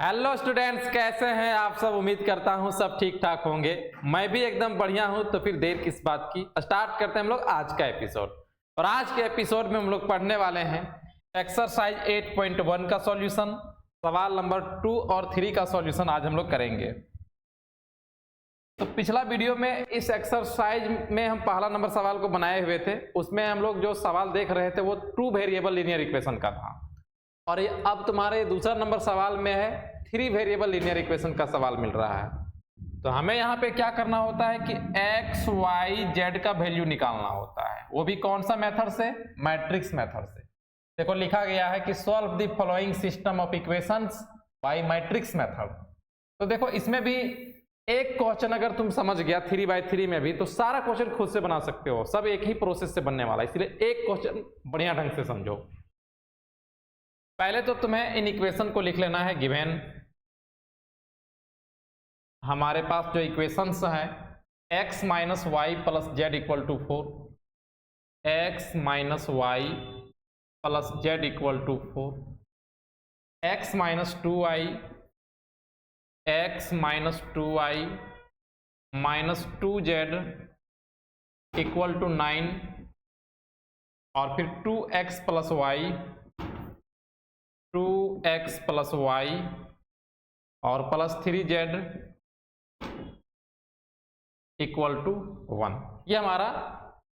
Hello students, कैसे हैं आप सब। उम्मीद करता हूं सब ठीक ठाक होंगे। मैं भी एकदम बढ़िया हूं। तो फिर देर किस बात की, स्टार्ट करते हैं हम लोग आज का एपिसोड। और आज के एपिसोड में हम लोग पढ़ने वाले हैं एक्सरसाइज 8.1 का सॉल्यूशन, सवाल नंबर 2 और 3 का सॉल्यूशन आज हम लोग करेंगे। तो पिछला वीडियो में इस एक्सरसाइज में हम पहला नंबर सवाल को बनाए हुए थे। उसमें हम लोग जो सवाल देख रहे थे वो 2 वेरिएबल लीनियर इक्वेशन का था। और ये अब तुम्हारे दूसरा नंबर सवाल में है 3 वेरिएबल लीनियर इक्वेशन का सवाल मिल रहा है। तो हमें यहाँ पे क्या करना होता है कि एक्स वाई जेड का वैल्यू निकालना होता है। वो भी कौन सा मेथड से? मैट्रिक्स मेथड से। देखो लिखा गया है कि solve the following system of equations bye matrix method. तो देखो इसमें भी एक क्वेश्चन अगर तुम समझ गया 3/3 में भी, तो सारा क्वेश्चन खुद से बना सकते हो। सब एक ही प्रोसेस से बनने वाला है, इसलिए एक क्वेश्चन बढ़िया ढंग से समझो। पहले तो तुम्हें इन इक्वेशन को लिख लेना है गिवन। हमारे पास जो इक्वेशंस है x minus y plus z equal to 4, x minus y plus z equal to 4, x minus 2y, x minus 2y minus 2z equal to 9, और फिर 2x plus y, 2x plus y और plus 3z equal to 1। ये हमारा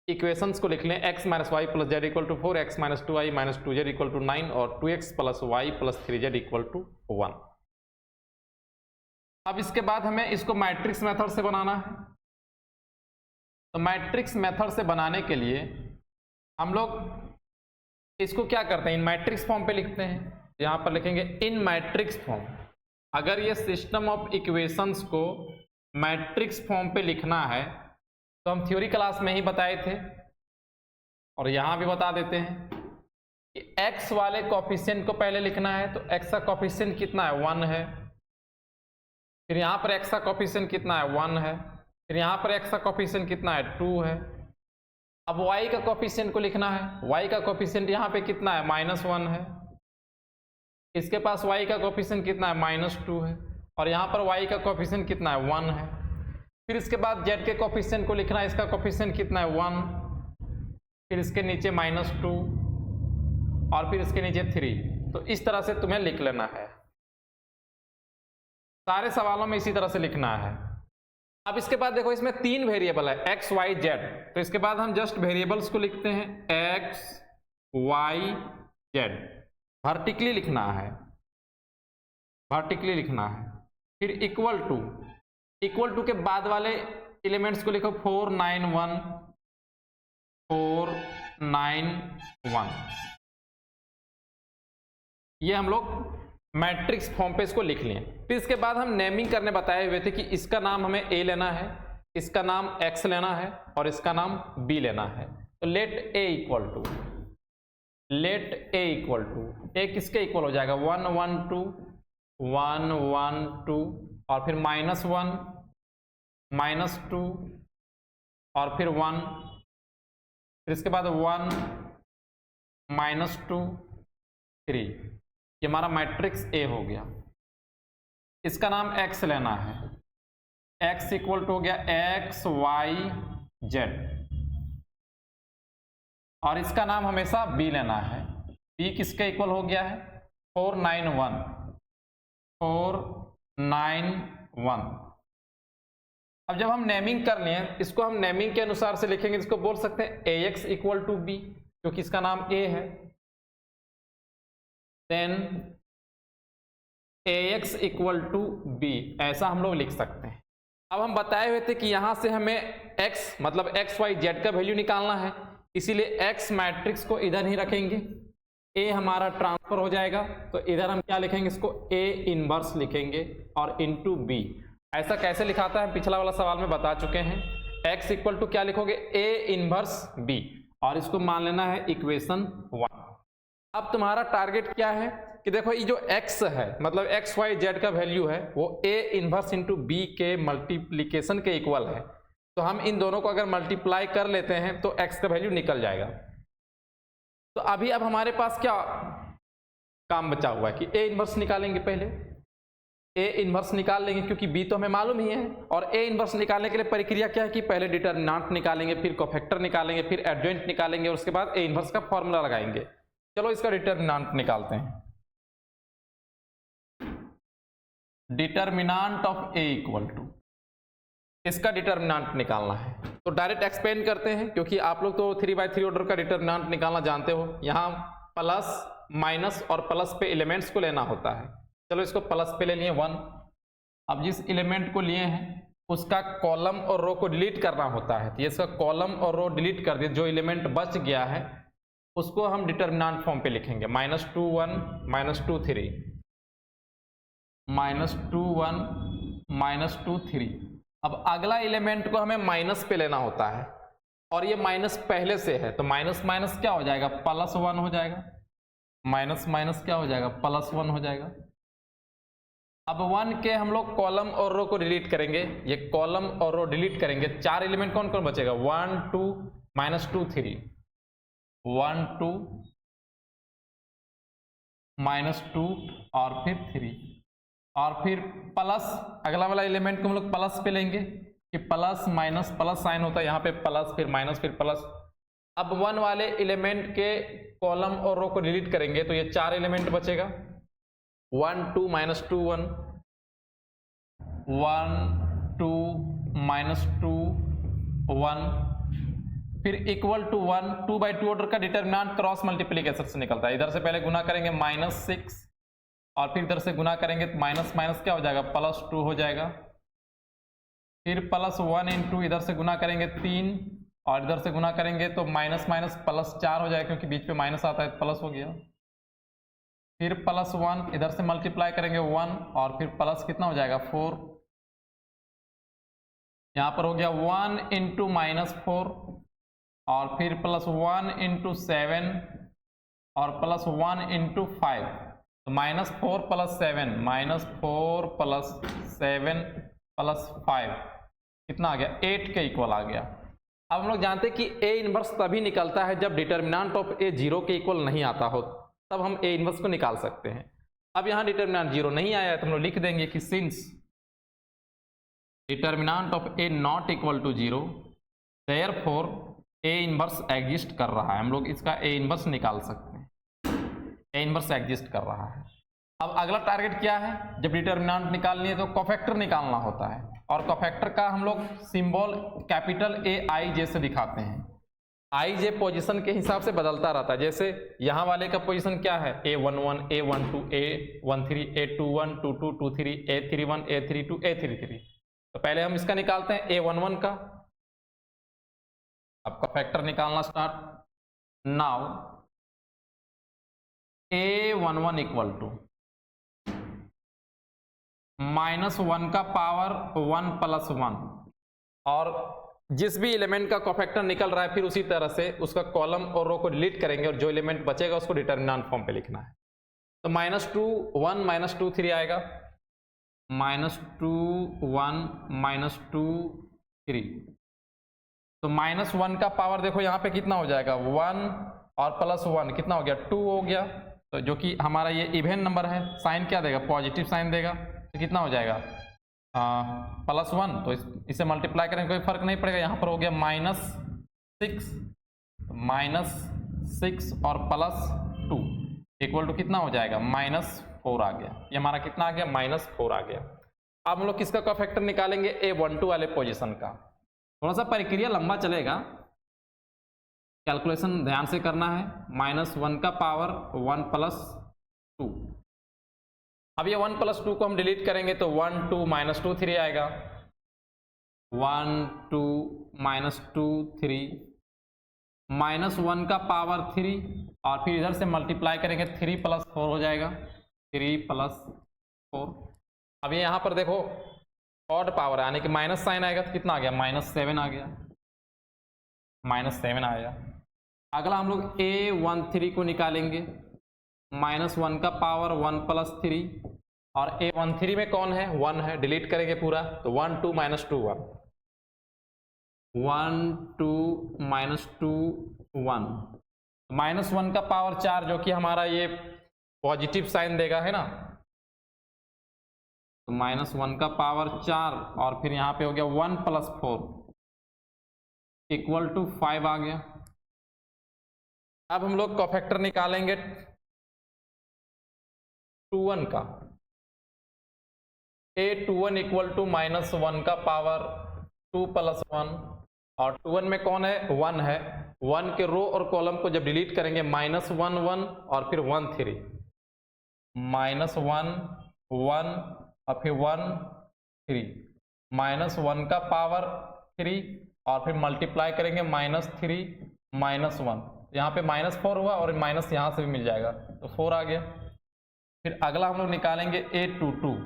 equations को लिख लें। x minus y plus z equal to 4, x minus 2y minus 2z equal to 9 और 2x plus Y plus 3z equal to 1। अब इसके बाद हमें इसको मैट्रिक्स मेथड से बनाना है। तो मैट्रिक्स मेथड से बनाने के लिए हम लोग इसको क्या करते हैं, इन मैट्रिक्स फॉर्म पे लिखते हैं। यहां पर लिखेंगे इन मैट्रिक्स फॉर्म। अगर ये सिस्टम ऑफ इक्वेशंस को मैट्रिक्स फॉर्म पे लिखना है तो हम थ्योरी क्लास में ही बताए थे, और यहां भी बता देते हैं कि x वाले कोफिशिएंट को पहले लिखना है। तो x का कोफिशिएंट कितना है? 1 है। फिर यहां पर x का कोफिशिएंट कितना है? 1 है। फिर यहां पर x का कोफिशिएंट कितना है? 2 है। अब y का कोफिशिएंट को लिखना है। y का कोफिशिएंट यहाँ पे कितना है? -1 है। इसके पास y का कोफिशिएंट कितना है? -2 है। और यहाँ पर y का कोफिशिएंट कितना है? 1 है। फिर इसके बाद z के कोफिशिएंट को लिखना है। इसका कोफिशिएंट कितना है? 1। फिर इसके नीचे -2 और फिर इसके नीचे 3। तो इस तरह से तुम्हें लिख लेना है। सारे सवालों में इसी तरह से लिखना है। अब इसके बाद देखो इसमें 3 वेरिएबल है x y z। तो इसके बाद हम जस्ट वेरिएबल्स को लिखते हैं x y z। वर्टिकली लिखना है, वर्टिकली लिखना है। फिर इक्वल टू के बाद वाले एलिमेंट्स को लिखो 4 9 1, 4 9 1। ये हम लोग मैट्रिक्स फॉर्म पे इसको लिख लिए। फिर इसके बाद हम नेमिंग करने बताए हुए थे कि इसका नाम हमें a लेना है, इसका नाम x लेना है और इसका नाम b लेना है। तो let a equal to a किसके इक्वल हो जाएगा? 1 1 2 1 1 2 और फिर -1 -2 और फिर 1। फिर इसके बाद 1 -2 3। ये हमारा मैट्रिक्स A हो गया। इसका नाम x लेना है। x इक्वल टू हो गया x y z, और इसका नाम हमेशा b लेना है। b किसके इक्वल हो गया है? 4 9 1, 4 9 1। अब जब हम नेमिंग कर लिए, इसको हम नेमिंग के अनुसार से लिखेंगे। इसको बोल सकते हैं ax इक्वल टू b, क्योंकि इसका नाम a है। Then ax equal to b, ऐसा हम लोग लिख सकते हैं। अब हम बताए हुए थे कि यहां से हमें x मतलब x y z का वैल्यू निकालना है, इसीलिए x मैट्रिक्स को इधर ही रखेंगे। a हमारा ट्रांसफर हो जाएगा, तो इधर हम क्या लिखेंगे? इसको a इनवर्स लिखेंगे और इनटू b। ऐसा कैसे लिखाता है पिछला वाला सवाल में बता चुके हैं। x इक्वल टू क्या लिखोगे? a इनवर्स b, और इसको मान लेना है इक्वेशन 1। अब तुम्हारा टारगेट क्या है कि देखो ये जो x है मतलब x y z का वैल्यू है वो a इनवर्स इंटू b के मल्टीप्लीकेशन के इक्वल है। तो हम इन दोनों को अगर मल्टीप्लाई कर लेते हैं तो x का वैल्यू निकल जाएगा। तो अभी अब हमारे पास क्या काम बचा हुआ है कि a इनवर्स निकालेंगे पहले। ए इनवर्स निकाल लेंगे क्योंकि बी तो हमें मालूम ही है। और ए इनवर्स निकालने के लिए प्रक्रिया क्या है कि पहले डिटर्मिनेंट निकालेंगे, फिर कोफैक्टर निकालेंगे, फिर एडजॉइंट निकालेंगे और उसके बाद ए इनवर्स का फॉर्मूला लगाएंगे। चलो इसका डिटर्मिनेंट निकालते हैं। Determinant of A equal to, इसका डिटर्मिनेंट निकालना है तो डायरेक्ट एक्सपेंड करते हैं क्योंकि आप लोग तो 3/3 ऑर्डर का डिटर्मिनेंट निकालना जानते हो। यहाँ प्लस माइनस और प्लस पे एलिमेंट्स को लेना होता है। चलो इसको प्लस पे ले लिए 1। अब जिस एलिमेंट को लिए हैं उसका कॉलम और रो को डिलीट करना होता है, तो इसका कॉलम और रो डिलीट कर दिए। जो एलिमेंट बच गया है उसको हम डिटर्मिनेंट फॉर्म पे लिखेंगे, -2 1 -2 3, -2 1 -2 3। अब अगला एलिमेंट को हमें माइनस पे लेना होता है और ये माइनस पहले से है तो माइनस माइनस क्या हो जाएगा, +1 हो जाएगा। माइनस माइनस क्या हो जाएगा, +1 हो जाएगा। अब 1 के हम लोग कॉलम और रो को डिलीट करेंगे, ये कॉलम और रो डिलीट करेंगे। 4 एलिमेंट कौन कौन बचेगा, 1 2 -2 3, 1 2 -2 और फिर 3 और फिर प्लस अगला वाला एलिमेंट को हम लोग प्लस पे लेंगे कि प्लस माइनस प्लस साइन होता है, यहाँ पे प्लस फिर माइनस फिर प्लस। अब 1 वाले एलिमेंट के कॉलम और रो को डिलीट करेंगे तो ये 4 एलिमेंट बचेगा, 1 2 -2 1 1 2 -2 1 फिर इक्वल टू 1। 2/2 ऑर्डर का डिटर्मिनेंट क्रॉस मल्टीप्लिकेशन से निकलता है। इधर से पहले गुना करेंगे -6 और फिर इधर से गुना करेंगे तो माइनस माइनस क्या हो जाएगा, +2 हो जाएगा। फिर +1 × इधर से गुना करेंगे 3 और इधर से गुना करेंगे तो माइनस माइनस +4 हो जाएगा क्योंकि बीच में माइनस आता है, प्लस हो गया। फिर +1 इधर से मल्टीप्लाई करेंगे 1 और फिर प्लस कितना हो जाएगा 4। यहाँ पर हो गया 1 × -4 और फिर +1 × 7 और +1 × 5 तो -4 + 7 -4 + 7 + 5 कितना आ गया, 8 के इक्वल आ गया। अब हम लोग जानते हैं कि ए इनवर्स तभी निकलता है जब डिटर्मिनेंट ऑफ ए 0 के इक्वल नहीं आता हो, तब हम ए इनवर्स को निकाल सकते हैं। अब यहाँ डिटर्मिनेंट 0 नहीं आया है तो हम लोग लिख देंगे कि since determinant of A not equal to 0 therefore A inverse exist कर रहा है। हम लोग इसका ए इनवर्स निकाल सकते हैं, ए इनवर्स एग्जिस्ट कर रहा है। अब अगला टारगेट क्या है, जब डिटर्मिनेंट निकालनी है तो कोफैक्टर निकालना होता है और कोफैक्टर का हम लोग सिंबल कैपिटल AIJ से दिखाते हैं। IJ पोजीशन के हिसाब से बदलता रहता है। जैसे यहाँ वाले का पोजीशन क्या है, A11 A12 A13 A21 22 23 A31 A32 A33। तो पहले हम इसका निकालते हैं A11 का। अब कोफैक्टर निकालना start. Now A11 equal to -1 का पावर 1 + 1 और जिस भी एलिमेंट का कोफैक्टर निकल रहा है फिर उसी तरह से उसका कॉलम और रो को डिलीट करेंगे और जो एलिमेंट बचेगा उसको डिटर्मिनेंट फॉर्म पे लिखना है। तो -2 1 -2 3 आएगा, -2 1 -2 3। तो -1 का पावर देखो यहाँ पे कितना हो जाएगा, 1 और +1 कितना हो गया, 2 हो गया। तो जो कि हमारा ये इवन नंबर है, साइन क्या देगा, पॉजिटिव साइन देगा। तो कितना हो जाएगा, +1 तो इसे मल्टीप्लाई करेंगे कोई फर्क नहीं पड़ेगा। यहाँ पर हो गया -6 और +2 इक्वल टू कितना हो जाएगा, -4 आ गया। ये हमारा कितना आ गया, -4 आ गया। अब हम लोग किसका कोफैक्टर निकालेंगे, A12 वाले पोजीशन का। थोड़ा सा प्रक्रिया लंबा चलेगा, कैलकुलेशन ध्यान से करना है। -1 का पावर 1 + 2। अब ये 1 + 2 को हम डिलीट करेंगे तो 1 2 -2 3 आएगा, 1 2 -2 3 -1 का पावर 3 और फिर इधर से मल्टीप्लाई करेंगे 3 + 4 हो जाएगा, 3 + 4। अब ये यहाँ पर देखो ऑड पावर यानी कि माइनस साइन आएगा तो कितना आ गया, -7 आ गया, -7 आया। अगला हम लोग A13 को निकालेंगे, -1 का पावर 1 + 3 और A13 में कौन है, 1 है, डिलीट करेंगे पूरा तो 1 2 -2 1 1 2 -2 1 -1 का पावर 4 जो कि हमारा ये पॉजिटिव साइन देगा है ना। तो -1 का पावर 4 और फिर यहाँ पे हो गया 1 + 4 = 5 आ गया। अब हम लोग कोफैक्टर निकालेंगे 2 1 का। A21 = -1 का पावर 2 + 1 और 2 1 में कौन है 1 है। 1 के रो और कॉलम को जब डिलीट करेंगे -1 1 और फिर 1 3 -1 1 और फिर 1 3 -1 का पावर 3 और फिर मल्टीप्लाई करेंगे -3 -1 यहाँ पे -4 हुआ और माइनस यहाँ से भी मिल जाएगा तो 4 आ गया। फिर अगला हम लोग निकालेंगे A22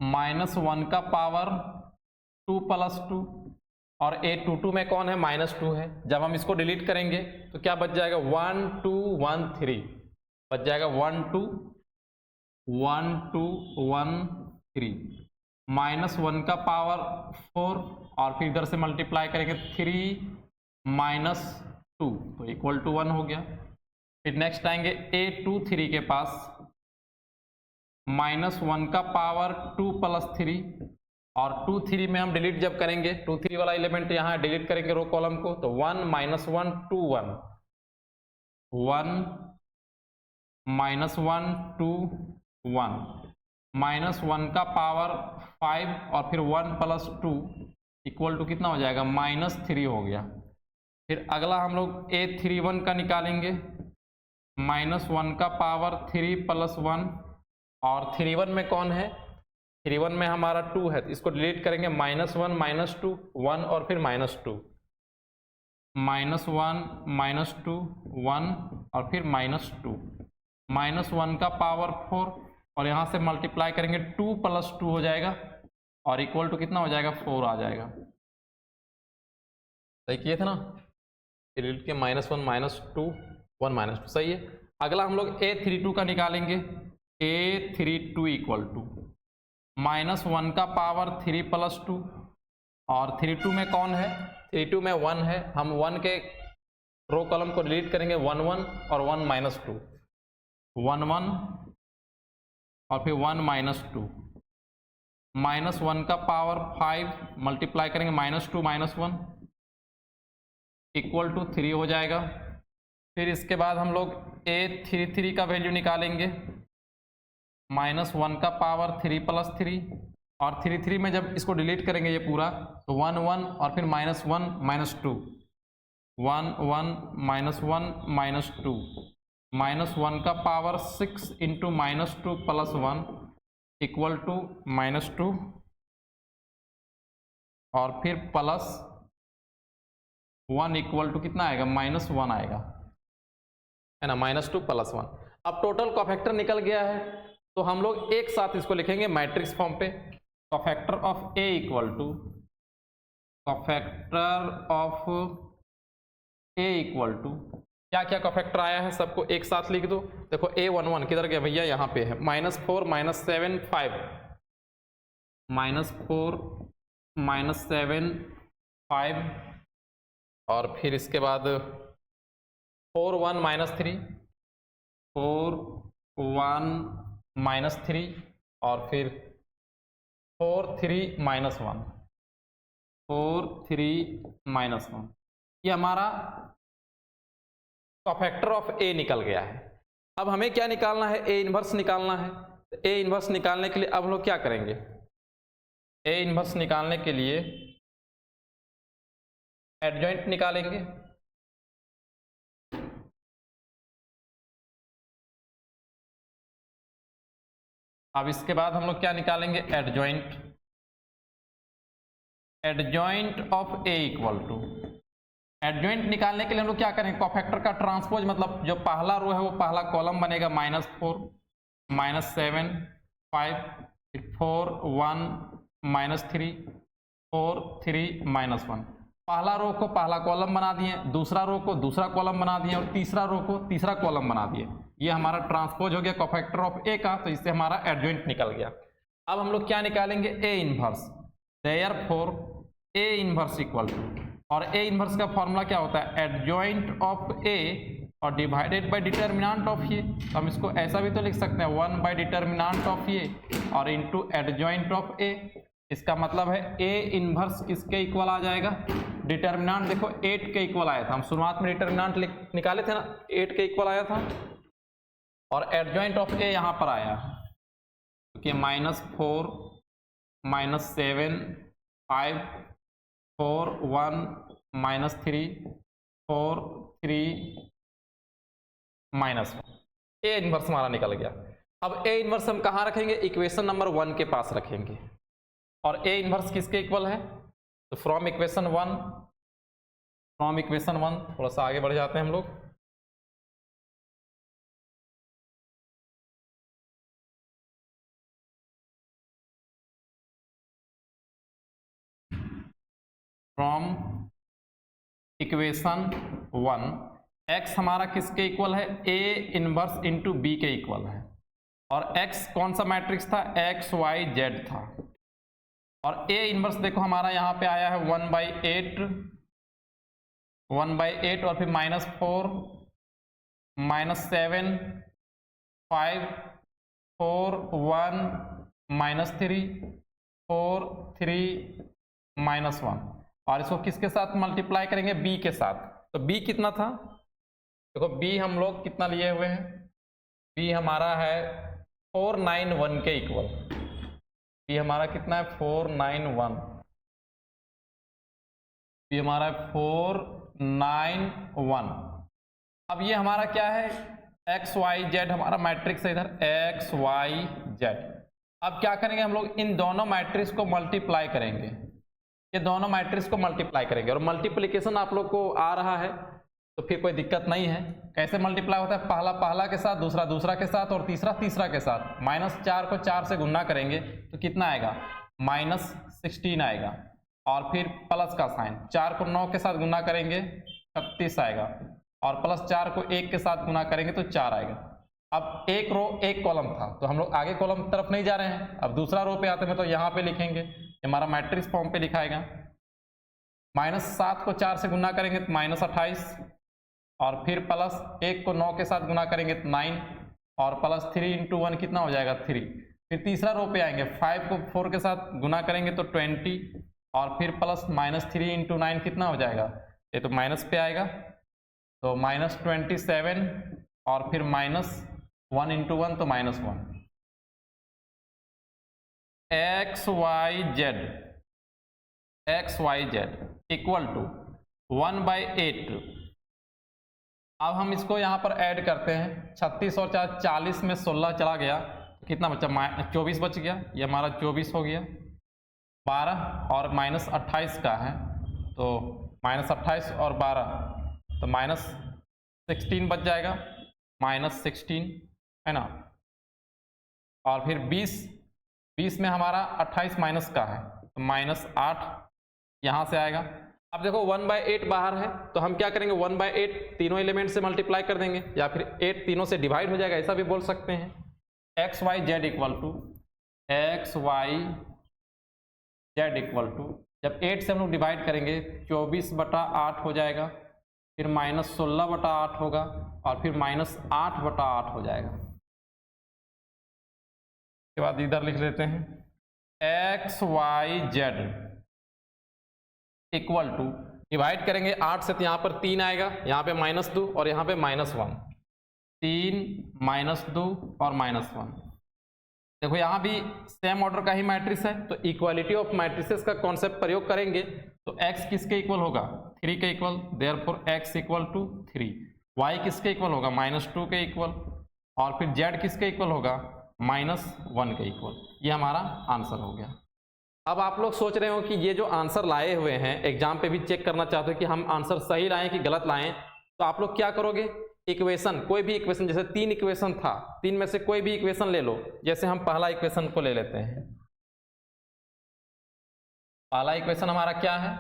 -1 का पावर 2 + 2 और A22 में कौन है -2 है। जब हम इसको डिलीट करेंगे तो क्या बच जाएगा 1 2 1 3 बच जाएगा 1 2 1 2 1 3 -1 का पावर 4 और फिर इधर से मल्टीप्लाई करेंगे 3 -2 तो =1 हो गया। फिर नेक्स्ट आएंगे A23 के पास -1 का पावर 2 + 3 और 2 3 में हम डिलीट जब करेंगे 2 3 वाला एलिमेंट यहाँ डिलीट करेंगे रो कॉलम को तो 1 -1 2 1 1 -1 2 1 -1 का पावर 5 और फिर 1 + 2 = कितना हो जाएगा -3 हो गया। फिर अगला हम लोग A31 का निकालेंगे -1 का पावर 3 + 1 और 31 में कौन है 31 में हमारा 2 है तो इसको डिलीट करेंगे -1 -2 1 और फिर -2 -1 -2 1 और फिर -2 -1 का पावर 4 और यहाँ से मल्टीप्लाई करेंगे 2 + 2 हो जाएगा और = कितना हो जाएगा 4 आ जाएगा। सही किए थे ना डिलीट के -1 -2 1 -2 सही है। अगला हम लोग A32 का निकालेंगे A32 = -1 का पावर 3 + 2 और 32 में कौन है 32 में 1 है। हम 1 के रो कॉलम को डिलीट करेंगे 1 1 और 1 -2 1 1 और फिर 1 -2 -1 का पावर 5 मल्टीप्लाई करेंगे -2 -1 = 3 हो जाएगा। फिर इसके बाद हम लोग A33 का वैल्यू निकालेंगे -1 का पावर 3 + 3 और 3 3 में जब इसको डिलीट करेंगे ये पूरा तो 1 1 और फिर -1 -2 1 1 -1 -2 -1 का पावर 6 × -2 + 1 = -2 और फिर +1 = कितना आएगा -1 आएगा है ना -2 + 1। अब टोटल कोफैक्टर निकल गया है तो हम लोग एक साथ इसको लिखेंगे मैट्रिक्स फॉर्म पे कोफैक्टर ऑफ A = क्या क्या कोफैक्टर आया है सबको एक साथ लिख दो। देखो A11 किधर गया भैया यहाँ पे है -4 -7 5 -4 -7 5 और फिर इसके बाद 4 1 -3 4 1 -3 और फिर 4 3 -1 4 3 -1 ये हमारा कोफैक्टर ऑफ A निकल गया है। अब हमें क्या निकालना है A इन्वर्स निकालना है। तो A इन्वर्स निकालने के लिए अब हम लोग क्या करेंगे A इन्वर्स निकालने के लिए एडजॉइंट निकालेंगे। अब इसके बाद हम लोग क्या निकालेंगे एडजॉइंट ऑफ A = एडजॉइंट निकालने के लिए हम लोग क्या करेंगे कोफैक्टर का ट्रांसपोज मतलब जो पहला रो है वो पहला कॉलम बनेगा -4 -7 5 फिर 4 1 -3 4 3 -1 पहला रो को पहला कॉलम बना दिए दूसरा रो को दूसरा कॉलम बना दिए और तीसरा रो को तीसरा कॉलम बना दिए। ये हमारा ट्रांसपोज हो गया कोफैक्टर ऑफ A का तो इससे हमारा एडजॉइंट निकल गया। अब हम लोग क्या निकालेंगे A inverse therefore A inverse = और A इन्वर्स का फॉर्मूला क्या होता है एडजॉइंट ऑफ A और डिवाइडेड बाय डिटर्मिनेंट ऑफ ये, तो हम इसको ऐसा भी तो लिख सकते हैं 1 बाय डिटर्मिनेंट ऑफ ये और इनटू एडजॉइंट ऑफ ए। इसका मतलब है ए इनवर्स किसके इक्वल आ जाएगा, डिटर्मिनेंट देखो 8 के इक्वल आया था, हम शुरुआत में डिटर्मिनेंट निकाले थे ना, 8 के इक्वल आया था, और एडजॉइंट ऑफ ए यहाँ पर आया कि -4 -7 5 4 1 -3 4 3 -1, ए इनवर्स हमारा निकल गया। अब ए इनवर्स हम कहाँ रखेंगे, इक्वेशन नंबर 1 के पास रखेंगे, और ए इनवर्स किसके इक्वल है, तो फ्रॉम इक्वेशन 1 थोड़ा सा आगे बढ़ जाते हैं हम लोग। फ्रॉम इक्वेशन 1 एक्स हमारा किसके इक्वल है, ए इनवर्स इंटू बी के इक्वल है, और एक्स कौन सा मैट्रिक्स था, एक्स वाई जेड था, और ए इनवर्स देखो हमारा यहाँ पे आया है 1/8 और फिर -4 -7 5 4 1 -3 4 3 -1, और इसको किसके साथ मल्टीप्लाई करेंगे, बी के साथ। तो बी कितना था, देखो बी हम लोग कितना लिए हुए हैं, बी हमारा है 491 के इक्वल, बी हमारा कितना है 491, बी हमारा है 491। अब ये हमारा क्या है, एक्स वाई जेड हमारा मैट्रिक्स है इधर, एक्स वाई जेड। अब क्या करेंगे हम लोग, इन दोनों मैट्रिक्स को मल्टीप्लाई करेंगे, ये दोनों मैट्रिक्स को मल्टीप्लाई करेंगे, और मल्टीप्लिकेशन आप लोग को आ रहा है तो फिर कोई दिक्कत नहीं है। कैसे मल्टीप्लाई होता है, पहला के साथ, दूसरा के साथ, और तीसरा के साथ। -4 को 4 से गुना करेंगे तो कितना आएगा, -16 आएगा, और फिर प्लस का साइन, 4 को 9 के साथ गुना करेंगे 36 आएगा, और +4 को 1 के साथ गुना करेंगे तो 4 आएगा। अब एक रो एक कॉलम था, तो हम लोग आगे कॉलम की तरफ नहीं जा रहे हैं, अब दूसरा रो पे आते हैं, तो यहाँ पे लिखेंगे, हमारा मैट्रिक्स फॉर्म पे लिखाएगा, -7 को 4 से गुना करेंगे तो -28, और फिर +1 को 9 के साथ गुना करेंगे तो 9, और +3 × 1 कितना हो जाएगा 3। फिर तीसरा रो पे आएंगे, 5 को 4 के साथ गुना करेंगे तो 20, और फिर +-3 × 9 कितना हो जाएगा, ये तो माइनस पे आएगा, तो -27, और फिर -1 × 1 तो -1। X y z equal to 1/8। अब हम इसको यहाँ पर ऐड करते हैं, 36 और 4 40 में 16 चला गया, कितना बचा, 24 बच गया, ये हमारा 24 हो गया, 12 और -28 का है, तो -28 और 12 तो -16 बच जाएगा, -16 है ना, और फिर 20 में हमारा 28 माइनस का है, तो -8 यहाँ से आएगा। अब देखो 1/8 बाहर है, तो हम क्या करेंगे, 1/8 तीनों एलिमेंट से मल्टीप्लाई कर देंगे, या फिर 8 तीनों से डिवाइड हो जाएगा, ऐसा भी बोल सकते हैं। X y z equal to जब 8 से हम लोग डिवाइड करेंगे 24/8 हो जाएगा, फिर -16/8 होगा, और फिर -8/8 हो जाएगा। के बाद इधर लिख लेते हैं, x y z equal to, divide करेंगे 8 से तो यहाँ पर 3 आएगा, यहाँ पे -2 और यहाँ पे -1, 3 -2 और -1। देखो यहाँ भी सेम ऑर्डर का ही मैट्रिक्स है, तो इक्वालिटी ऑफ मैट्रिसेस का कॉन्सेप्ट प्रयोग करेंगे, तो x किसके इक्वल होगा, 3 के equal, therefore x equal to 3। y किसके इक्वल होगा, -2 के इक्वल, और फिर z किसके इक्वल होगा, -1 के इक्वल। ये हमारा आंसर हो गया। अब आप लोग सोच रहे हो कि ये जो आंसर लाए हुए हैं, एग्जाम पे भी चेक करना चाहते हो कि हम आंसर सही लाएं कि गलत लाएं, तो आप लोग क्या करोगे, इक्वेशन, कोई भी इक्वेशन, जैसे 3 इक्वेशन था, 3 में से कोई भी इक्वेशन ले लो। जैसे हम पहला इक्वेशन को ले लेते हैं, पहला इक्वेशन हमारा क्या है,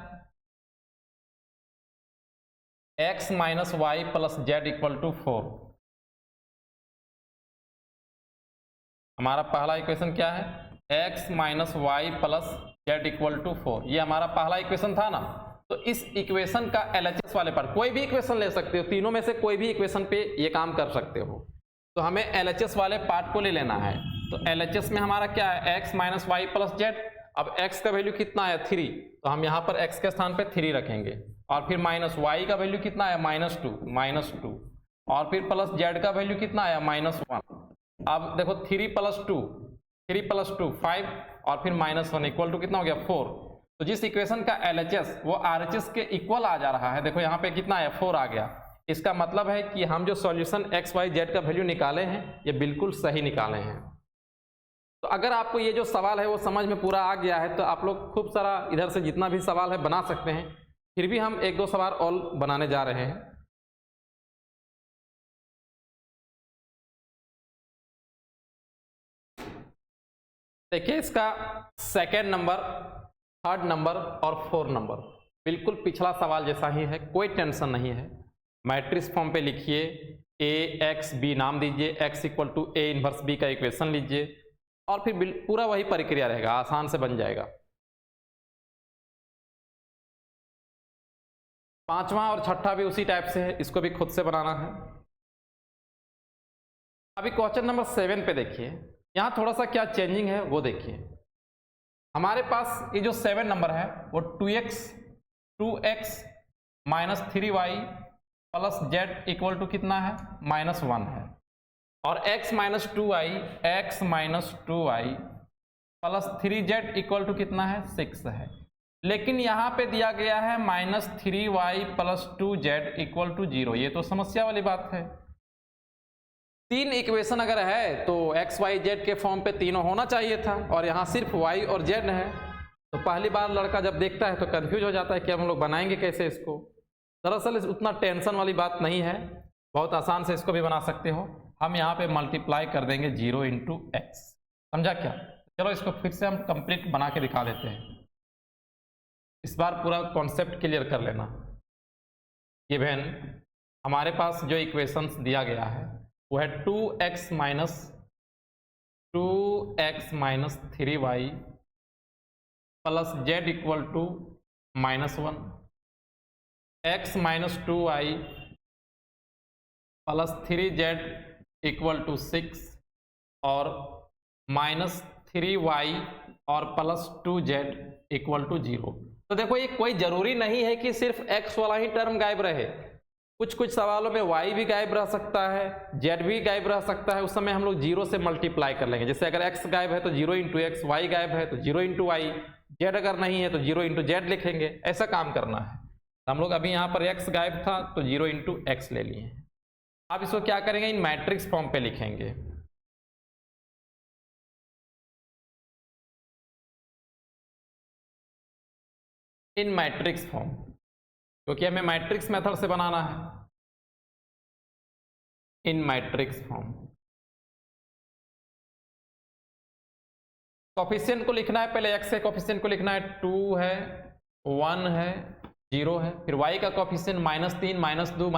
x - y + z = 4। हमारा पहला इक्वेशन क्या है, x - y + z = 4। ये हमारा पहला इक्वेशन था ना, तो इस इक्वेशन का LHS वाले पार्ट, कोई भी इक्वेशन ले सकते हो, तीनों में से कोई भी इक्वेशन पे ये काम कर सकते हो। तो हमें LHS वाले पार्ट को ले लेना है। तो LHS में हमारा क्या है, x minus y plus z. अब x का वैल्यू कितना है, 3, तो हम यहाँ पर x के स्थान पे 3 रखेंगे। और फिर माइनस y का वैल्यू कितना है, -2, और फिर प्लस z का वैल्यू कितना है, -1। अब देखो 3 + 2 5, और फिर -1 इक्वल टू कितना हो गया, 4। तो जिस इक्वेशन का LHS वो RHS के इक्वल आ जा रहा है, देखो यहाँ पे कितना है, 4 आ गया। इसका मतलब है कि हम जो सॉल्यूशन x y z का वैल्यू निकाले हैं ये बिल्कुल सही निकाले हैं। तो अगर आपको ये जो सवाल है वो समझ में पूरा आ गया है तो आप लोग खूब सारा इधर से जितना भी सवाल है बना सकते हैं। फिर भी हम 1-2 सवाल और बनाने जा रहे हैं। देखिए इसका सेकेंड नंबर, थर्ड नंबर और 4 नंबर बिल्कुल पिछला सवाल जैसा ही है, कोई टेंशन नहीं है। मैट्रिक्स फॉर्म पे लिखिए, AXB नाम दीजिए, x = A इनवर्स B का इक्वेशन लीजिए, और फिर पूरा वही प्रक्रिया रहेगा, आसान से बन जाएगा। 5वां और 6ठा भी उसी टाइप से है, इसको भी खुद से बनाना है। अभी क्वेश्चन नंबर 7 पे देखिए, यहाँ थोड़ा सा क्या चेंजिंग है वो देखिए। हमारे पास ये जो 7 नंबर है वो 2x minus 3y plus z equal to कितना है, -1 है। और x minus 2y plus 3z equal to कितना है, 6 है। लेकिन यहाँ पे दिया गया है -3y plus 2z equal to 0। ये तो समस्या वाली बात है। 3 इक्वेशन अगर है तो x y z के फॉर्म पे तीनों होना चाहिए था, और यहाँ सिर्फ y और z है। तो पहली बार लड़का जब देखता है तो कंफ्यूज हो जाता है कि हम लोग बनाएंगे कैसे इसको। दरअसल उतना टेंशन वाली बात नहीं है, बहुत आसान से इसको भी बना सकते हो। हम यहाँ पे मल्टीप्लाई कर देंगे 0 × x, समझा क्या। चलो इसको फिर से हम कंप्लीट बना के दिखा देते हैं। इस बार पूरा कॉन्सेप्ट क्लियर कर लेना। गिवन हमारे पास जो इक्वेशंस दिया गया है वो है 2x minus 3y plus z equal to -1, x minus 2y plus 3z equal to 6, और -3y और प्लस 2z इक्वल टू 0। तो देखो ये कोई जरूरी नहीं है कि सिर्फ x वाला ही टर्म गायब रहे। कुछ सवालों में y भी गायब रह सकता है, z भी गायब रह सकता है। उस समय हम लोग 0 से मल्टीप्लाई कर लेंगे। जैसे अगर x गायब है तो 0 × x, y गायब है तो 0 × y, z अगर नहीं है तो 0 × z लिखेंगे। ऐसा काम करना है। तो हम लोग अभी यहाँ पर x गायब था तो 0 × x ले लिए। अब इसको क्या करेंगे, इन मैट्रिक्स फॉर्म पे लिखेंगे। इन मैट्रिक्स फॉर्म, क्योंकि हमें मैट्रिक्स मेथड से बनाना है। इन मैट्रिक्स फॉर्म कोफिशिएंट को लिखना है, पहले x के कोफिशिएंट को लिखना है, 2 है, 1 है, 0 है। फिर y का कोफिशिएंट -3, -2,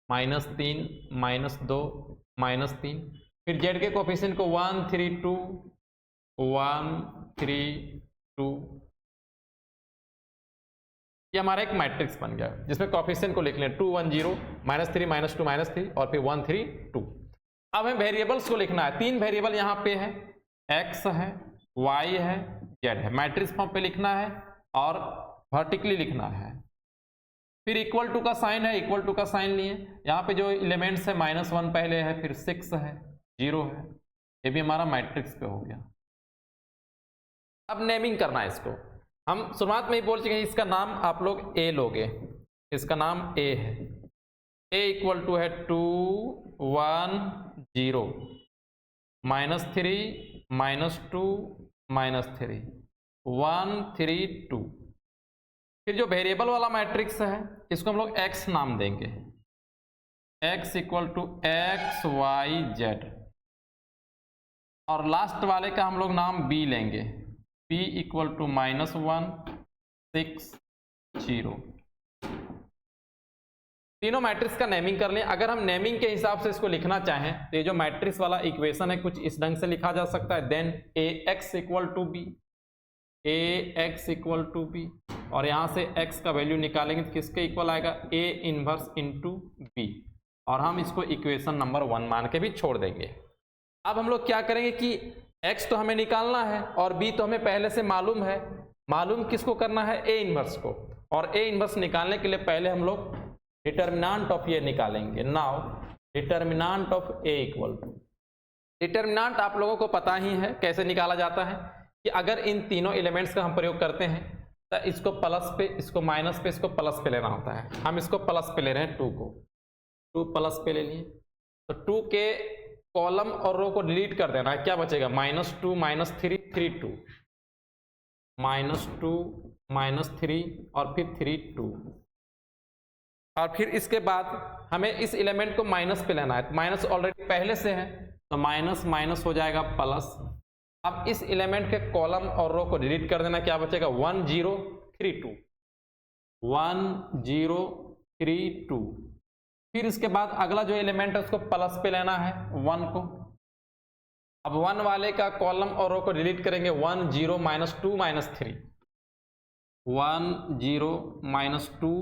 -3, -2, -3। फिर z के कोफिशिएंट को 1, 3, 2, 1, 3, 2। ये हमारा एक मैट्रिक्स बन गया जिसमें कोफिशिएंट को लिख लें 2, 1, 0, -3, -2, -3, और फिर 1, 3, 2। अब हमें वेरिएबल्स को लिखना है। 3 वेरिएबल यहाँ पे है, x है, y है, z है। मैट्रिक्स फॉर्म पे लिखना है और वर्टिकली लिखना है। फिर इक्वल टू का साइन है, इक्वल टू का साइन लिए। यहाँ पे जो एलिमेंट्स है -1 पहले है, फिर 6 है, 0 है। ये भी हमारा मैट्रिक्स पे हो गया। अब नेमिंग करना है इसको। हम शुरुआत में ही बोल चुके हैं, इसका नाम आप लोग A लोगे। इसका नाम A है। A इक्वल टू है 2, 1, 0, -3, -2, -3, 1, 3, 2। फिर जो वेरिएबल वाला मैट्रिक्स है इसको हम लोग x नाम देंगे। x equal to x, y, z। और लास्ट वाले का हम लोग नाम b लेंगे। p equal to -1, 6, 0। तीनों मैट्रिक्स का नेमिंग कर लें। अगर हम नेमिंग के हिसाब से इसको लिखना चाहें तो ये जो मैट्रिक्स वाला इक्वेशन है कुछ इस ढंग से लिखा जा सकता है। Then ax equal to b, ax equal to b, और यहाँ से x का वैल्यू निकालेंगे तो किसके इक्वल आएगा, a इनवर्स इंटू बी, और हम इसको इक्वेशन नंबर 1 मान के भी छोड़ देंगे। अब हम लोग क्या करेंगे कि x तो हमें निकालना है और b तो हमें पहले से मालूम है। मालूम किसको करना है, a इनवर्स को, और a इनवर्स निकालने के लिए पहले हम लोग डिटर्मिनेंट ऑफ ये निकालेंगे। Now determinant of a equal to, determinant आप लोगों को पता ही है कैसे निकाला जाता है कि अगर इन तीनों एलिमेंट्स का हम प्रयोग करते हैं तो इसको प्लस पे, इसको माइनस पे, इसको प्लस पे लेना होता है। हम इसको प्लस पे ले रहे हैं, 2 को 2 प्लस पे ले लिए, तो 2 के कॉलम और रो को डिलीट कर देना है। क्या बचेगा, -2 -3 3 2, -2 -3 और फिर 3 2, और फिर इसके बाद हमें इस एलिमेंट को माइनस पे लेना है। माइनस ऑलरेडी पहले से है तो माइनस माइनस हो जाएगा प्लस। अब इस एलिमेंट के कॉलम और रो को डिलीट कर देना, क्या बचेगा 1 0 3 2, 1 0 3 2। फिर इसके बाद अगला जो एलिमेंट है उसको प्लस पे लेना है, 1 को। अब 1 वाले का कॉलम और रो को डिलीट करेंगे, 1 0 -2 -3, 1 0 -2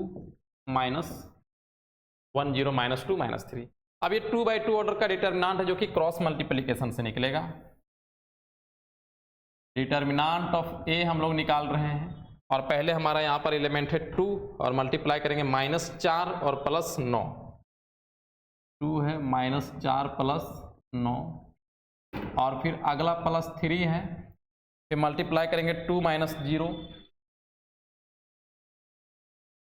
-1 0 -2 -3। अब ये 2/2 ऑर्डर का डिटर्मिनेंट है जो कि क्रॉस मल्टीप्लिकेशन से निकलेगा। डिटर्मिनेंट ऑफ ए हम लोग निकाल रहे हैं और पहले हमारा यहाँ पर एलिमेंट है 2 और मल्टीप्लाई करेंगे -4 और +9, 2 है -4 +9, और फिर अगला +3 है, फिर मल्टीप्लाई करेंगे 2 -0,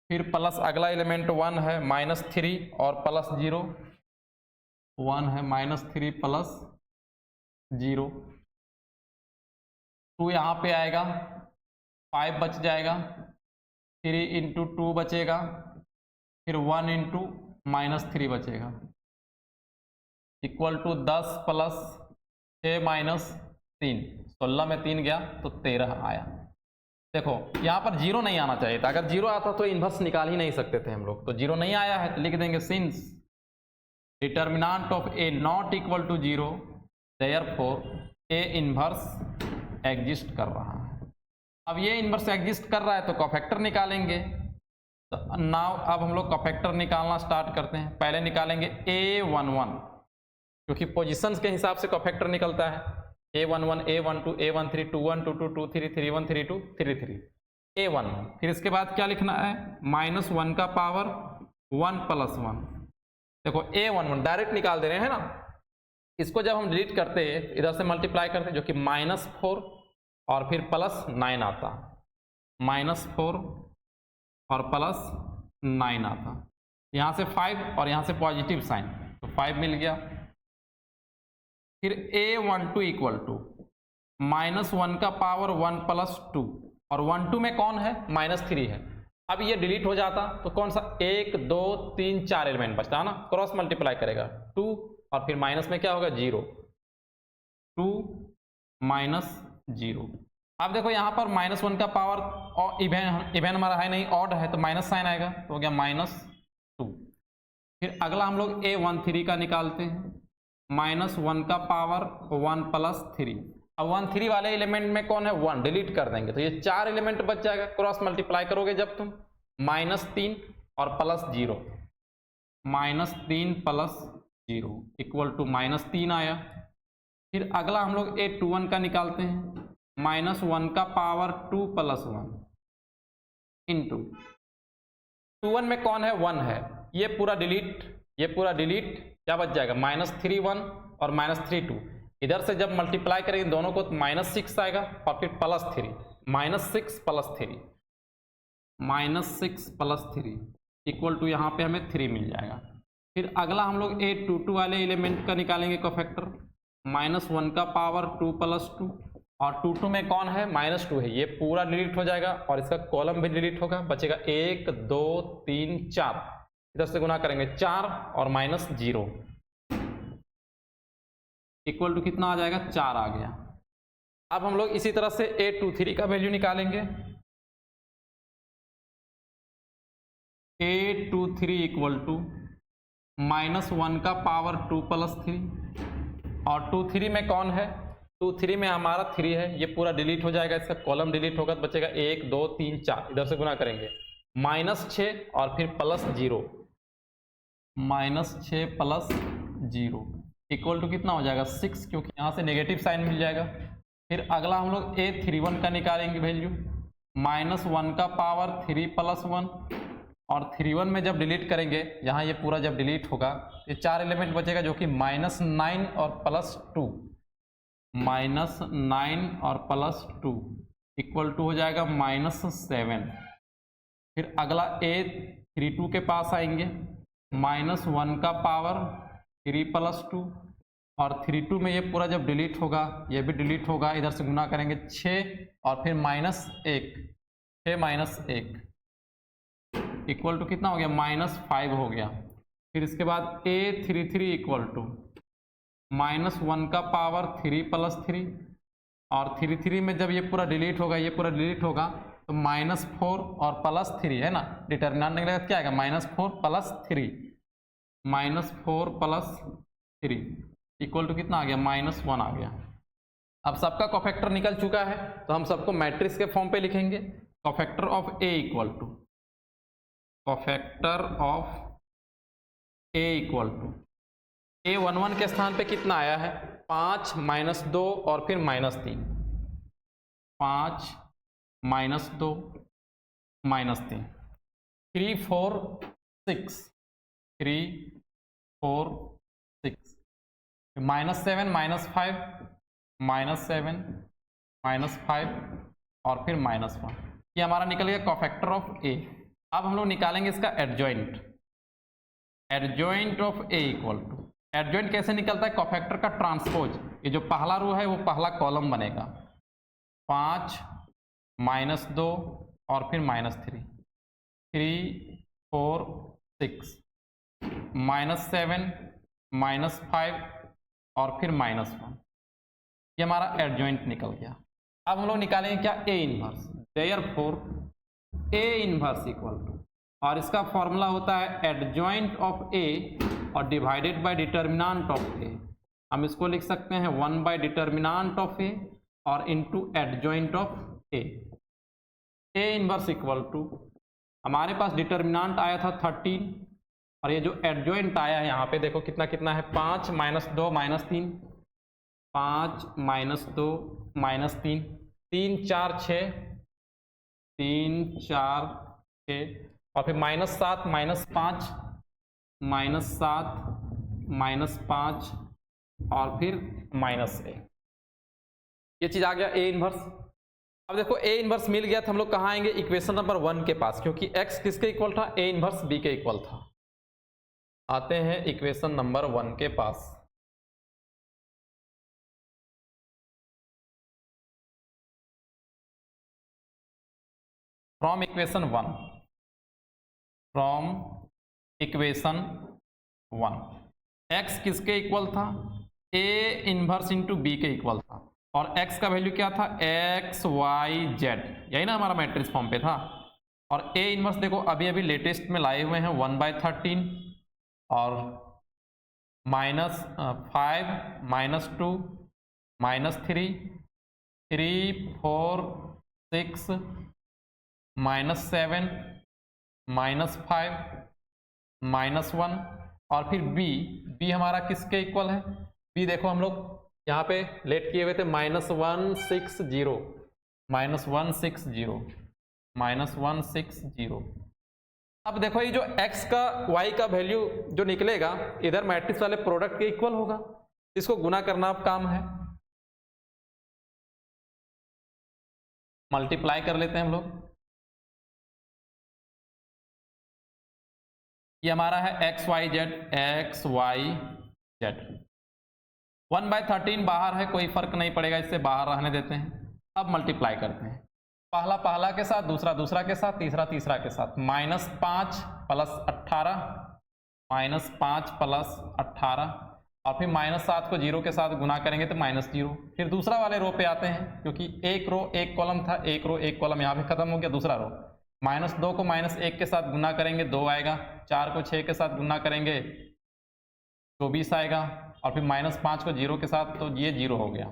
फिर प्लस अगला एलिमेंट 1 है -3 और +0, 1 है -3 +0, 2 यहाँ पे आएगा, 5 बच जाएगा, 3 × 2 बचेगा, फिर 1 × -3 बचेगा, इक्वल टू 10 + 6 - 3, 16 में 3 गया तो 13 आया। देखो यहाँ पर 0 नहीं आना चाहिए था, अगर 0 आता तो इन्वर्स निकाल ही नहीं सकते थे हम लोग, तो 0 नहीं आया है तो लिख देंगे since determinant of A not equal to 0 therefore A inverse exist कर रहा है। अब ये इन्वर्स एग्जिस्ट कर रहा है तो कोफैक्टर निकालेंगे। तो नाउ अब हम लोग कोफैक्टर निकालना स्टार्ट करते हैं। पहले निकालेंगे A11, क्योंकि पोजीशंस के हिसाब से कोफैक्टर निकलता है। A11 A12 A13 21 22 23 31 32 33 A11। फिर इसके बाद क्या लिखना है, -1 का पावर 1 + 1। देखो A11 डायरेक्ट निकाल दे रहे हैं ना, इसको जब हम डिलीट करते हैं इधर से मल्टीप्लाई करते हैं जो कि -4 और फिर +9 आता, -4 और +9 आता, यहाँ से 5 और यहाँ से पॉजिटिव साइन तो 5 मिल गया। फिर A12 इक्वल टू -1 का पावर 1 + 2 और 1 2 में कौन है, -3 है। अब ये डिलीट हो जाता तो कौन सा 1 2 3 4 एलिमेंट बचता है ना, क्रॉस मल्टीप्लाई करेगा 2 और फिर माइनस में क्या होगा 0, 2 -0। अब देखो यहाँ पर -1 का पावर और इवेन हमारा है नहीं, ऑड है तो माइनस साइन आएगा तो हो गया -2। फिर अगला हम लोग A13 का निकालते हैं, -1 का पावर 1 + 3। अब 1 3 वाले एलिमेंट में कौन है 1, डिलीट कर देंगे तो ये 4 एलिमेंट बच जाएगा। क्रॉस मल्टीप्लाई करोगे जब तुम -3 और +0, -3 + 0 इक्वल टू -3 आया। फिर अगला हम लोग A21 का निकालते हैं, -1 का पावर 2 + 1 इंटू 21 में कौन है 1 है, ये पूरा डिलीट, क्या बच जाएगा -3 1 और -3 2। इधर से जब मल्टीप्लाई करेंगे दोनों को तो -6 आएगा और फिर +3, -6 + 3, -6 + 3 इक्वल टू यहाँ पे हमें 3 मिल जाएगा। फिर अगला हम लोग A22 वाले एलिमेंट का निकालेंगे कोफैक्टर, -1 का पावर 2 + 2 और 2 2 में कौन है -2 है, ये पूरा डिलीट हो जाएगा और इसका कॉलम भी डिलीट होगा, बचेगा 1 2 3 4, इधर से गुना करेंगे 4 और -0 इक्वल टू कितना आ जाएगा 4 आ गया। अब हम लोग इसी तरह से A23 का वैल्यू निकालेंगे, A23 इक्वल टू -1 का पावर 2 + 3 और 2 3 में कौन है 2 3 में हमारा 3 है, ये पूरा डिलीट हो जाएगा, इसका कॉलम डिलीट होगा तो बचेगा 1 2 3 4, इधर से गुना करेंगे -6 और फिर +0, -6 + 0 इक्वल टू कितना हो जाएगा 6, क्योंकि यहाँ से नेगेटिव साइन मिल जाएगा। फिर अगला हम लोग A31 का निकालेंगे वैल्यू, -1 का पावर 3 + 1 और 31 में जब डिलीट करेंगे, यहाँ ये पूरा जब डिलीट होगा ये 4 एलिमेंट बचेगा जो कि -9 और +2, -9 और +2 इक्वल टू हो जाएगा -7। फिर अगला A32 के पास आएंगे, -1 का पावर 3 + 2 और 32 में ये पूरा जब डिलीट होगा ये भी डिलीट होगा, इधर से गुना करेंगे 6 और फिर -1, 6 - 1 इक्वल टू कितना हो गया -5 हो गया। फिर इसके बाद A33 इक्वल टू -1 का पावर 3 + 3 और 33 में जब ये पूरा डिलीट होगा ये पूरा डिलीट होगा तो -4 और +3 है ना, डिटर्मिनेंट निकलेगा क्या आएगा -4 + 3, -4 + 3 इक्वल टू कितना आ गया -1 आ गया। अब सबका कोफैक्टर निकल चुका है तो हम सबको मैट्रिक्स के फॉर्म पे लिखेंगे। Cofactor of A equal to, cofactor of A equal to A11 के स्थान पे कितना आया है 5 -2 और फिर -3, 5 -2 -3, 3 4 6, 3 4 6, -7 -5 -7 -5 और फिर -1, ये हमारा निकल गया कोफैक्टर ऑफ A। अब हम लोग निकालेंगे इसका adjoint, adjoint of A equal to, adjoint कैसे निकलता है कोफैक्टर का ट्रांसपोज, ये जो पहला रो है वो पहला कॉलम बनेगा, 5 -2 और फिर -3, 3 4 6 -7 -5 और फिर -1, ये हमारा एडजॉइंट निकल गया। अब हम लोग निकालेंगे क्या A inverse, therefore A inverse equal to, और इसका फॉर्मूला होता है एडजॉइंट ऑफ A और divided by determinant of A। हम इसको लिख सकते हैं 1 बाय डिटर्मिनेंट ऑफ A और into adjoint of A। A inverse equal to, हमारे पास डिटर्मिनेंट आया था 13 और ये जो एडजॉइंट आया है यहाँ पे देखो कितना कितना है 5 -2 -3, 5 -2 -3, 3 4 6, 3 4 6 और फिर -7 -5 -7 -5 और फिर -1, ये चीज आ गया A इनवर्स। अब देखो A इनवर्स मिल गया तो हम लोग कहाँ आएंगे इक्वेशन नंबर 1 के पास, क्योंकि x किसके इक्वल था A इनवर्स B के इक्वल था। आते हैं इक्वेशन नंबर 1 के पास, from equation 1, from equation 1 x किसके इक्वल था A इनवर्स इंटू B के इक्वल था और x का वैल्यू क्या था x y z, यही ना हमारा मैट्रिक्स फॉर्म पे था। और A इनवर्स देखो अभी अभी लेटेस्ट में लाए हुए हैं 1/13 और -5 -2 -3 3 4 6 -7 -5 -1 और फिर B हमारा किसके इक्वल है, B देखो हम लोग यहाँ पे लेट किए हुए थे -160 -160। अब देखो ये जो x का y का वैल्यू जो निकलेगा इधर मैट्रिक्स वाले प्रोडक्ट के इक्वल होगा, इसको गुना करना अब काम है, मल्टीप्लाई कर लेते हैं हम लोग। ये हमारा है एक्स वाई जेड 1/13 बाहर है, कोई फर्क नहीं पड़ेगा, इससे बाहर रहने देते हैं। अब मल्टीप्लाई करते हैं, पहला पहला के साथ, दूसरा दूसरा के साथ, तीसरा तीसरा के साथ, -5 + 18 -5 + 18 और फिर -7 को 0 के साथ गुना करेंगे तो -0। फिर दूसरा वाले रो पे आते हैं, क्योंकि एक रो एक कॉलम था, एक रो एक कॉलम यहाँ पे खत्म हो गया। दूसरा रो -2 को -1 के साथ गुना करेंगे 2 आएगा, 4 को 6 के साथ गुना करेंगे 24 आएगा और फिर -5 को 0 के साथ तो ये 0 हो गया।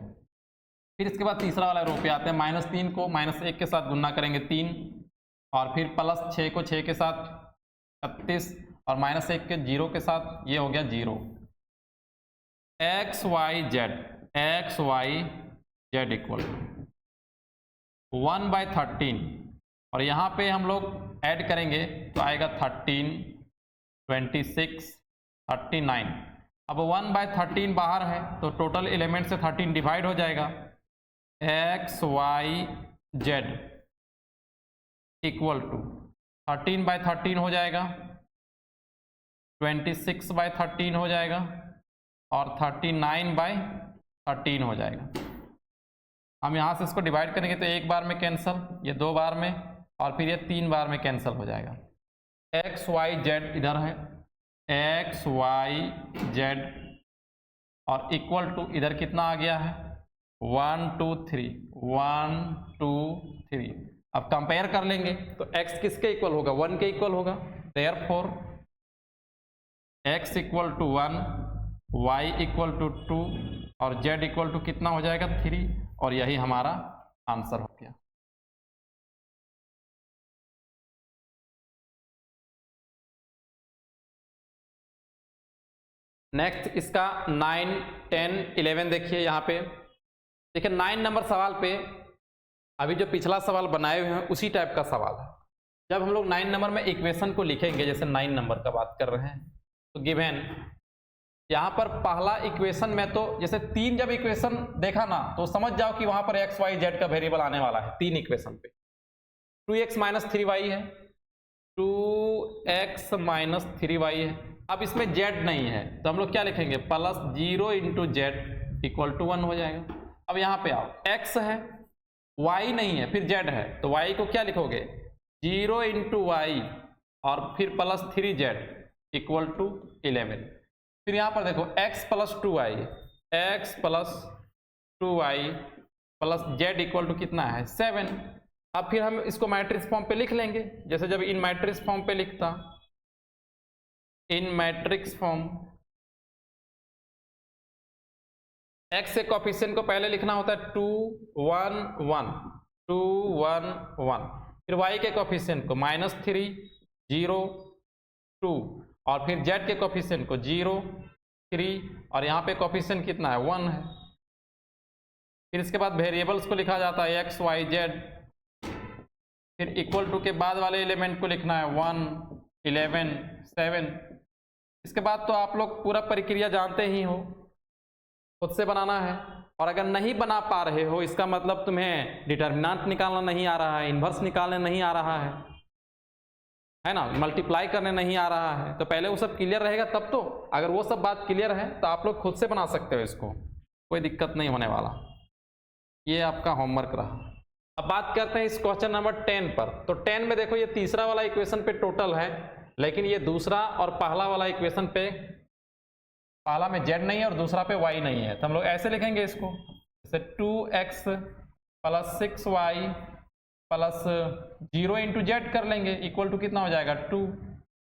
फिर इसके बाद तीसरा वाला रो पे आते हैं। -3 को -1 के साथ गुना करेंगे 3, और फिर +6 को 6 के साथ 36, और -1 के 0 के साथ ये हो गया 0। एक्स वाई जेड इक्वल 1/13, और यहाँ पे हम लोग ऐड करेंगे तो आएगा 13, 26, 39। अब 1/13 बाहर है तो टोटल एलिमेंट से 13 डिवाइड हो जाएगा। X y z equal to 13/13 हो जाएगा, 26/13 हो जाएगा, और 39/13 हो जाएगा। हम यहाँ से इसको डिवाइड करेंगे तो एक बार में कैंसिल, ये 2 बार में, और फिर ये 3 बार में कैंसिल हो जाएगा। एक्स वाई जेड इधर है, एक्स वाई जेड, और इक्वल टू इधर कितना आ गया है 1 2 3 1 2 3। अब कंपेयर कर लेंगे तो x किसके इक्वल होगा 1 के इक्वल होगा, therefore x equal to 1, y equal to 2, और z इक्वल टू कितना हो जाएगा 3, और यही हमारा आंसर हो गया। नेक्स्ट इसका 9, 10, 11 देखिए। यहाँ पे देखिए 9 नंबर सवाल पे अभी जो पिछला सवाल बनाए हुए हैं उसी टाइप का सवाल है। जब हम लोग 9 नंबर में इक्वेशन को लिखेंगे, जैसे 9 नंबर का बात कर रहे हैं, तो गिवन यहाँ पर पहला इक्वेशन में तो जैसे 3 जब इक्वेशन देखा ना तो समझ जाओ कि वहां पर एक्स वाई जेड का वेरिएबल आने वाला है। 3 इक्वेशन पे 2x - 3y है, 2x - 3y है। अब इसमें z नहीं है तो हम लोग क्या लिखेंगे +0 × z इक्वल टू 1 हो जाएगा। अब यहाँ पे आओ, x है, y नहीं है, फिर z है, तो y को क्या लिखोगे 0 × y और फिर +3z इक्वल टू 11। फिर यहाँ पर देखो x + 2y, x + 2y plus z equal to कितना है 7। अब फिर हम इसको मैट्रिक्स फॉर्म पे लिख लेंगे, जैसे जब इन मैट्रिक्स फॉर्म पे लिखता, इन मैट्रिक्स फॉर्म x के कोफिशिएंट को पहले लिखना होता है 2 1 1 2 1 1, फिर y के कोफिशिएंट को -3 0 2, और फिर z के कोफिशिएंट को 0 3, और यहाँ पे कोफिशिएंट कितना है 1 है। फिर इसके बाद वेरिएबल्स को लिखा जाता है x y z, फिर इक्वल टू के बाद वाले एलिमेंट को लिखना है 1 11 7। इसके बाद तो आप लोग पूरा प्रक्रिया जानते ही हो, खुद से बनाना है। और अगर नहीं बना पा रहे हो इसका मतलब तुम्हें डिटर्मिनेंट निकालना नहीं आ रहा है, इन्वर्स निकालने नहीं आ रहा है ना, मल्टीप्लाई करने नहीं आ रहा है, तो पहले वो सब क्लियर रहेगा तब तो। अगर वो सब बात क्लियर है तो आप लोग खुद से बना सकते हो, इसको कोई दिक्कत नहीं होने वाला। ये आपका होमवर्क रहा। अब बात करते हैं इस क्वेश्चन नंबर 10 पर। तो 10 में देखो ये तीसरा वाला इक्वेशन पे टोटल है, लेकिन ये दूसरा और पहला वाला इक्वेशन पे, पहला में z नहीं है और दूसरा पे y नहीं है, तो हम लोग ऐसे लिखेंगे इसको, जैसे 2x + 6y + 0 × z कर लेंगे, इक्वल टू कितना हो जाएगा 2।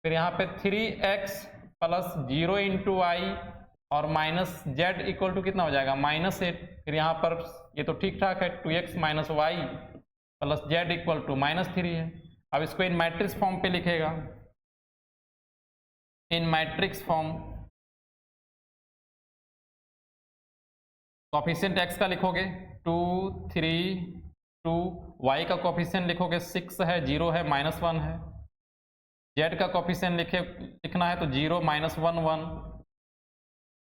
फिर यहाँ पे 3x + 0 × y और -z इक्वल टू कितना हो जाएगा -8। फिर यहाँ पर ये तो ठीक ठाक है, 2x - y + z equal to -3 है। अब इसको इन मैट्रिक्स फॉर्म पे लिखेगा, इन मैट्रिक्स फॉर्म कोफिशिएंट x का लिखोगे 2 3 2, y का कोफिशिएंट लिखोगे 6 है 0 है -1 है, z का कोफिशिएंट लिखना है तो 0 -1 1,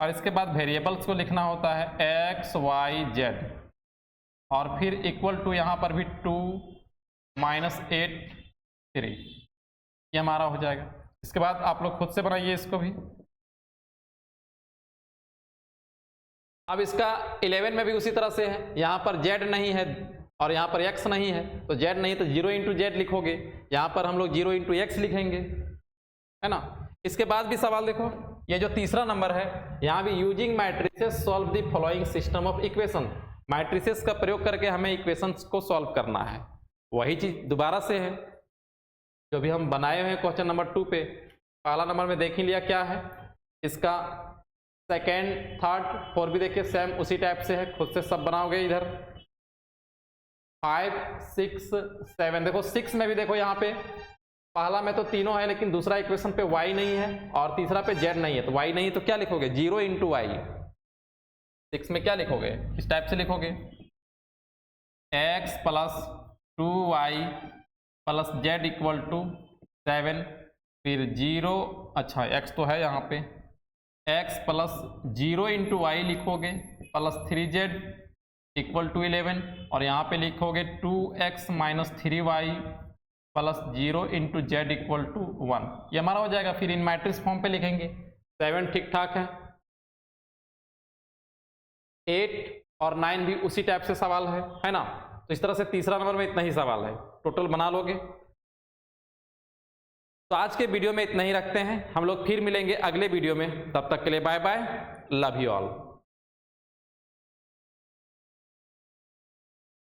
और इसके बाद वेरिएबल्स को लिखना होता है x y z, और फिर इक्वल टू यहाँ पर भी 2 -8 3, ये हमारा हो जाएगा। इसके बाद आप लोग खुद से बनाइए इसको भी। अब इसका 11 में भी उसी तरह से है, यहाँ पर z नहीं है और यहाँ पर x नहीं है, तो z नहीं तो 0 × z लिखोगे, यहाँ पर हम लोग 0 × x लिखेंगे, है ना। इसके बाद भी सवाल देखो, ये जो तीसरा नंबर है, यहाँ भी using matrices solve the following system of equation, matrices का प्रयोग करके हमें इक्वेशंस को सॉल्व करना है। वही चीज दोबारा से है जो भी हम बनाए हुए हैं क्वेश्चन नंबर 2 पे। पहला नंबर में देख ही लिया क्या है, इसका सेकेंड, थर्ड, फोर भी देखिए सेम उसी टाइप से है, खुद से सब बनाओगे इधर। 5, 6, 7, देखो 6 में भी देखो यहाँ पे पहला में तो तीनों है लेकिन दूसरा इक्वेशन पे y नहीं है और तीसरा पे z नहीं है, तो y नहीं तो क्या लिखोगे 0 इंटू वाई। 6 में क्या लिखोगे, इस टाइप से लिखोगे x plus 2y plus z equal to 7, फिर 0, अच्छा x तो है यहाँ पे, x प्लस 0 इंटू वाई लिखोगे प्लस 3z इक्वल टू 11 और यहाँ पे लिखोगे 2x minus 3y plus 0 into z equal to 1। ये हमारा हो जाएगा। फिर इन मैट्रिक्स फॉर्म पे लिखेंगे। 7 ठीक ठाक है, 8 और 9 भी उसी टाइप से सवाल है ना। तो इस तरह से तीसरा नंबर में इतना ही सवाल है, टोटल बना लोगे। तो आज के वीडियो में इतना ही रखते हैं, हम लोग फिर मिलेंगे अगले वीडियो में। तब तक के लिए bye bye, love you all.